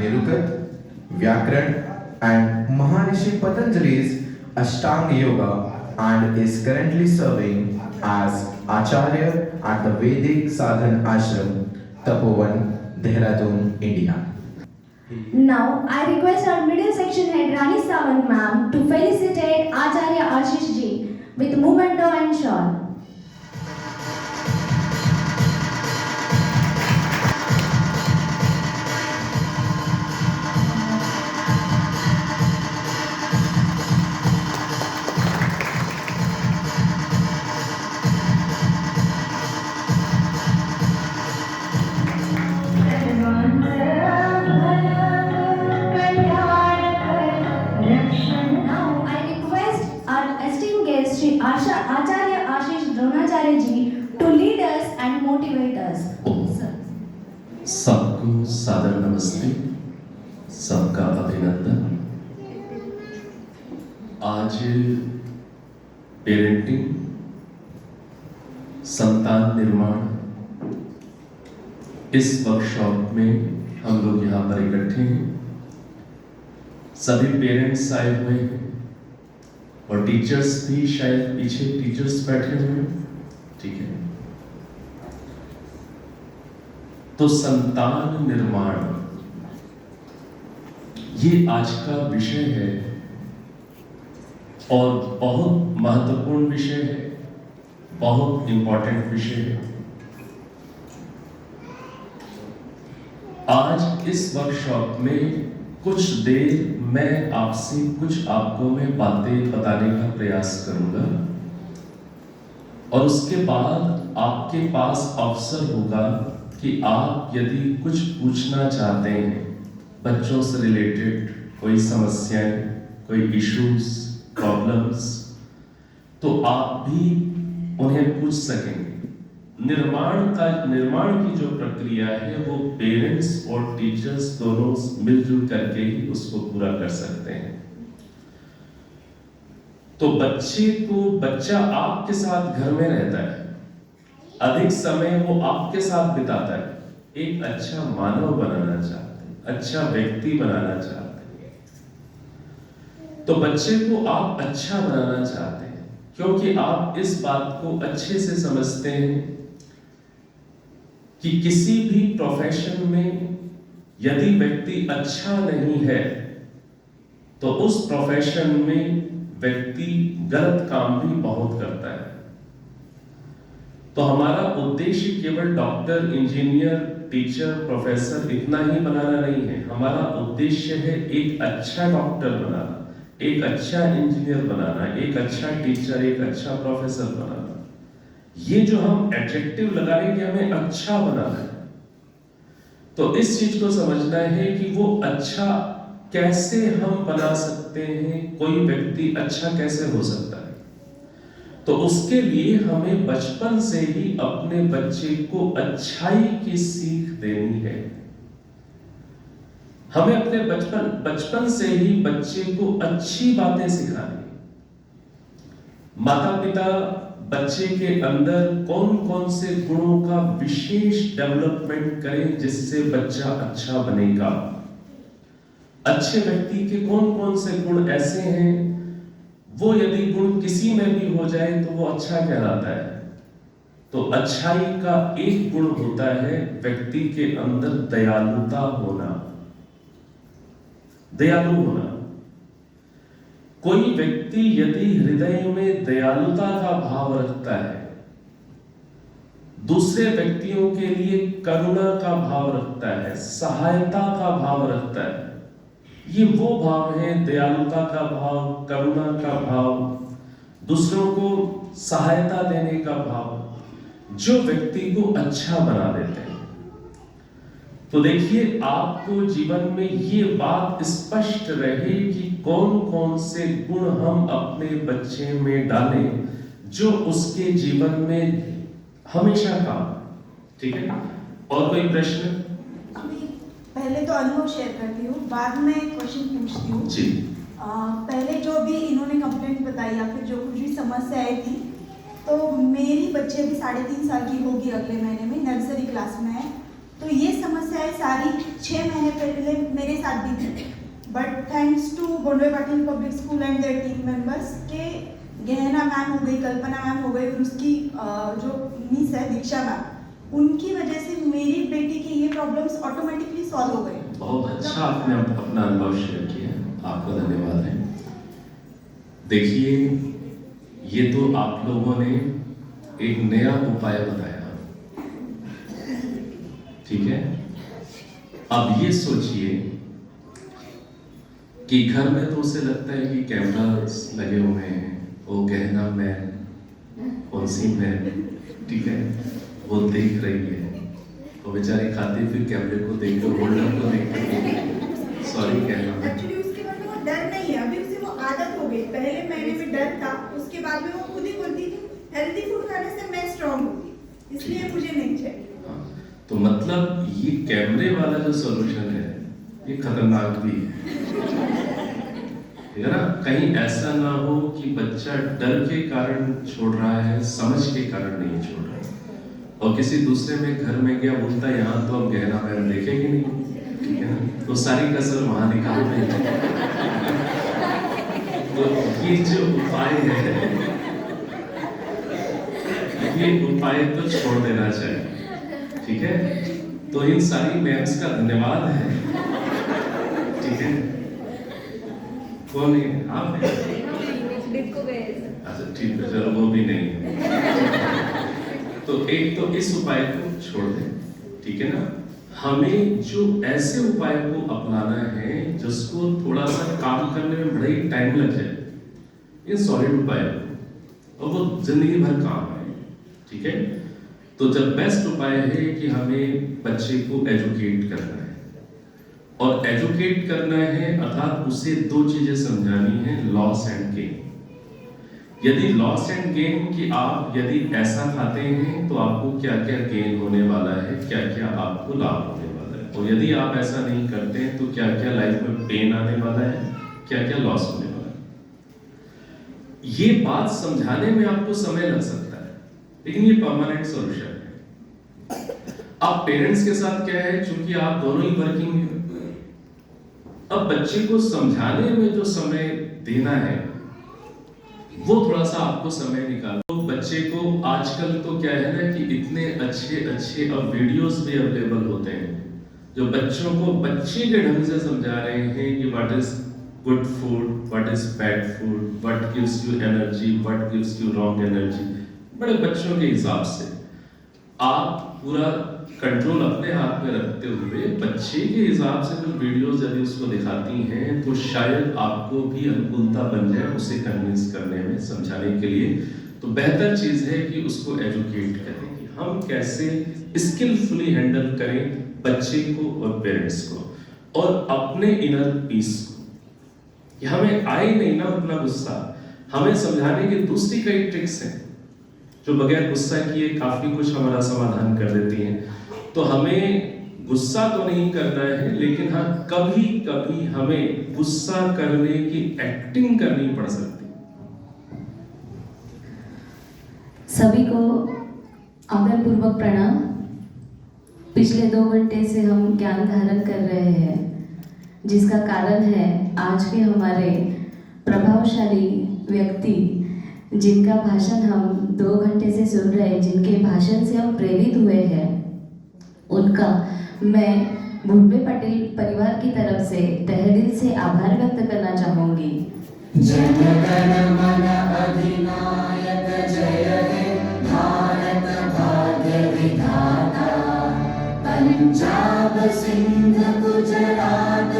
Nirukat, Vyakran, and Maharishi Patanjali's Ashtanga Yoga and is currently serving as Acharya at the Vedic Sadhan Ashram, Tapovan, Dehradun, India. Now, I request our middle section head Rani Sawant ma'am to felicitate Acharya Ashish ji with memento and shawl. Now, I request our esteemed guest Shri Acharya Ashish Dronacharya ji to lead us and motivate us. Sir. सबको सादर नमस्ते, सबका अभिनंदन। आज parenting, संतान निर्माण, इस workshop में हम लोग यहाँ पर इकट्ठे हैं। सभी पेरेंट्स आए हुए हैं और टीचर्स भी, शायद पीछे टीचर्स बैठे हुए हैं, ठीक है। तो संतान निर्माण, ये आज का विषय है और बहुत महत्वपूर्ण विषय है, बहुत इंपॉर्टेंट विषय है। आज इस वर्कशॉप में कुछ देर मैं आपसे कुछ आपको मैं बातें बताने का प्रयास करूंगा और उसके बाद आपके पास अवसर होगा कि आप यदि कुछ पूछना चाहते हैं बच्चों से रिलेटेड, कोई समस्याएं, कोई इश्यूज, प्रॉब्लम्स, तो आप भी उन्हें पूछ सकेंगे। निर्माण की जो प्रक्रिया है वो पेरेंट्स और टीचर्स दोनों मिलजुल करके ही उसको पूरा कर सकते हैं। तो बच्चा आपके साथ घर में रहता है, अधिक समय वो आपके साथ बिताता है। एक अच्छा मानव बनाना चाहते हैं, अच्छा व्यक्ति बनाना चाहते हैं, तो बच्चे को आप अच्छा बनाना चाहते हैं, क्योंकि आप इस बात को अच्छे से समझते हैं कि किसी भी प्रोफेशन में यदि व्यक्ति अच्छा नहीं है तो उस प्रोफेशन में व्यक्ति गलत काम भी बहुत करता है। तो हमारा उद्देश्य केवल डॉक्टर, इंजीनियर, टीचर, प्रोफेसर इतना ही बनाना नहीं है। हमारा उद्देश्य है एक अच्छा डॉक्टर बनाना, एक अच्छा इंजीनियर बनाना, एक अच्छा टीचर, एक अच्छा प्रोफेसर बनाना। ये जो हम एडजेक्टिव लगाएंगे, हमें अच्छा बनाना है। तो इस चीज को समझना है कि वो अच्छा कैसे हम बना सकते हैं, कोई व्यक्ति अच्छा कैसे हो सकता है। तो उसके लिए हमें बचपन से ही अपने बच्चे को अच्छाई की सीख देनी है। हमें अपने बचपन से ही बच्चे को अच्छी बातें सिखानी। माता पिता बच्चे के अंदर कौन कौन से गुणों का विशेष डेवलपमेंट करें जिससे बच्चा अच्छा बनेगा। अच्छे व्यक्ति के कौन कौन से गुण ऐसे हैं, वो यदि गुण किसी में भी हो जाए तो वो अच्छा कहलाता है। तो अच्छाई का एक गुण होता है व्यक्ति के अंदर दयालुता होना, दयालु होना। कोई व्यक्ति यदि हृदय में दयालुता का भाव रखता है, दूसरे व्यक्तियों के लिए करुणा का भाव रखता है, सहायता का भाव रखता है, ये वो भाव है, दयालुता का भाव, करुणा का भाव, दूसरों को सहायता देने का भाव, जो व्यक्ति को अच्छा बना देते हैं। तो देखिए, आपको जीवन में ये बात स्पष्ट रहे कि कौन कौन से गुण हम अपने बच्चे में डालें जो उसके जीवन में हमेशा काम। ठीक है, और कोई प्रश्न? अभी पहले तो अनुभव शेयर करती हूँ, बाद में क्वेश्चन पूछती हूँ जी। पहले जो भी इन्होंने कंप्लेंट बताई या फिर जो कुछ भी समस्या आई थी, तो मेरी बच्ची अभी 3.5 साल की होगी, अगले महीने में नर्सरी क्लास में है। तो ये समस्याएं सारी 6 महीने पहले मेरे साथ दी थी, but thanks to Bonde Patil public school and their team members के गहना मैम हो गई, कल्पना मैम हो गई, और उसकी जो मिस है दीक्षा मैम, उनकी वजह से मेरी बेटी की ये प्रॉब्लम्स ऑटोमेटिकली सॉल्व हो गए। बहुत अच्छा आपने अपना अनुभव शेयर किया, आपका धन्यवाद है। देखिए, ये तो आप लोगों ने एक नया उपाय बताया, ठीक है। अब ये सोचिए कि घर में तो उसे लगता है कि कैमरास लगे हुए हैं, वो गहना मैन, कौन सी मैन, ठीक है, वो देख रही है, वो बेचारी खाती फिर कैमरे को देख कर, होल्डर को देख कर, सॉरी कहना मैं। एक्चुअली उसके बाद में वो डर नहीं है, अभी उसे वो आदत हो गई। पहले महीने में डर था, उसके बाद में वो खुद ही बोलती थी हेल्दी फूड खाने से मैं स्ट्रांग होगी, इसलिए मुझे नहीं चाहिए। हाँ, तो मतलब ये कैमरे वाला जो सॉल्यूशन है ये खतरनाक भी है ना। कहीं ऐसा ना हो कि बच्चा डर के कारण छोड़ रहा है, समझ के कारण नहीं छोड़ रहा है, और किसी दूसरे में घर में गया बोलता है यहाँ तो अब गहना मैन देखेगी नहीं, ठीक है ना, तो सारी कसर वहां निकाल देंगे। तो ये जो उपाय है, ये उपाय तो छोड़ देना चाहिए, ठीक है। तो इन सारी मैम्स का धन्यवाद है, ठीक है। कौन है आप? अच्छा ठीक है, चलो वो भी नहीं है। तो एक तो इस उपाय को छोड़ दें, ठीक है ना। हमें जो ऐसे उपाय को अपनाना है जिसको थोड़ा सा काम करने में बड़ा ही टाइम लग जाए, इन सॉलिड उपाय को, और वो जिंदगी भर काम आए, ठीक है। तो जब बेस्ट उपाय है कि हमें बच्चे को एजुकेट करना है, और एजुकेट करना है अर्थात उसे दो चीजें समझानी है, लॉस एंड गेन। यदि लॉस एंड गेन कि आप यदि ऐसा खाते हैं तो आपको क्या क्या गेन होने वाला है, क्या क्या आपको लाभ होने वाला है, और यदि आप ऐसा नहीं करते हैं तो क्या क्या लाइफ में पेन आने वाला है, क्या क्या लॉस होने वाला है। ये बात समझाने में आपको समय लग सकता है, लेकिन ये परमानेंट सॉल्यूशन है। अब पेरेंट्स के साथ क्या है, चूंकि आप दोनों ही वर्किंग हैं, अब बच्चे को समझाने में जो समय देना है वो थोड़ा सा आपको समय निकालो। तो बच्चे को आजकल तो क्या है ना कि इतने अच्छे अच्छे अब वीडियोस भी अवेलेबल होते हैं जो बच्चों को बच्चे के ढंग से समझा रहे हैं कि what is good food, what is bad food, what gives you energy, what gives you wrong energy, बड़े बच्चों के हिसाब से। आप पूरा कंट्रोल अपने हाथ में रखते हुए बच्चे के हिसाब से कुछ वीडियोस यदि उसको दिखाती हैं तो शायद आपको भी अनुकूलता बन जाए उसे कन्विंस करने में, समझाने के लिए। तो बेहतर चीज है कि उसको एजुकेट करें कि हम कैसे स्किलफुली हैंडल करें बच्चे को और पेरेंट्स को, और अपने इनर पीस को। कि हमें आए नहीं ना अपना गुस्सा, हमें समझाने की दूसरी कई ट्रिक्स हैं जो बगैर गुस्सा किए काफी कुछ हमारा समाधान कर देती हैं। तो हमें गुस्सा तो नहीं करना है, लेकिन हाँ कभी कभी हमें गुस्सा करने की एक्टिंग करनी पड़ सकती है। सभी को आदरपूर्वक प्रणाम। पिछले 2 घंटे से हम ज्ञान धारण कर रहे हैं, जिसका कारण है आज के हमारे प्रभावशाली व्यक्ति जिनका भाषण हम 2 घंटे से सुन रहे हैं, जिनके भाषण से हम प्रेरित हुए हैं, उनका मैं भूपे पटेल परिवार की तरफ से तहे दिल से आभार व्यक्त करना चाहूँगी। जन गण मन अधिनायक जय हे भारत भाग्य विधाता, पंजाब सिंध गुजरात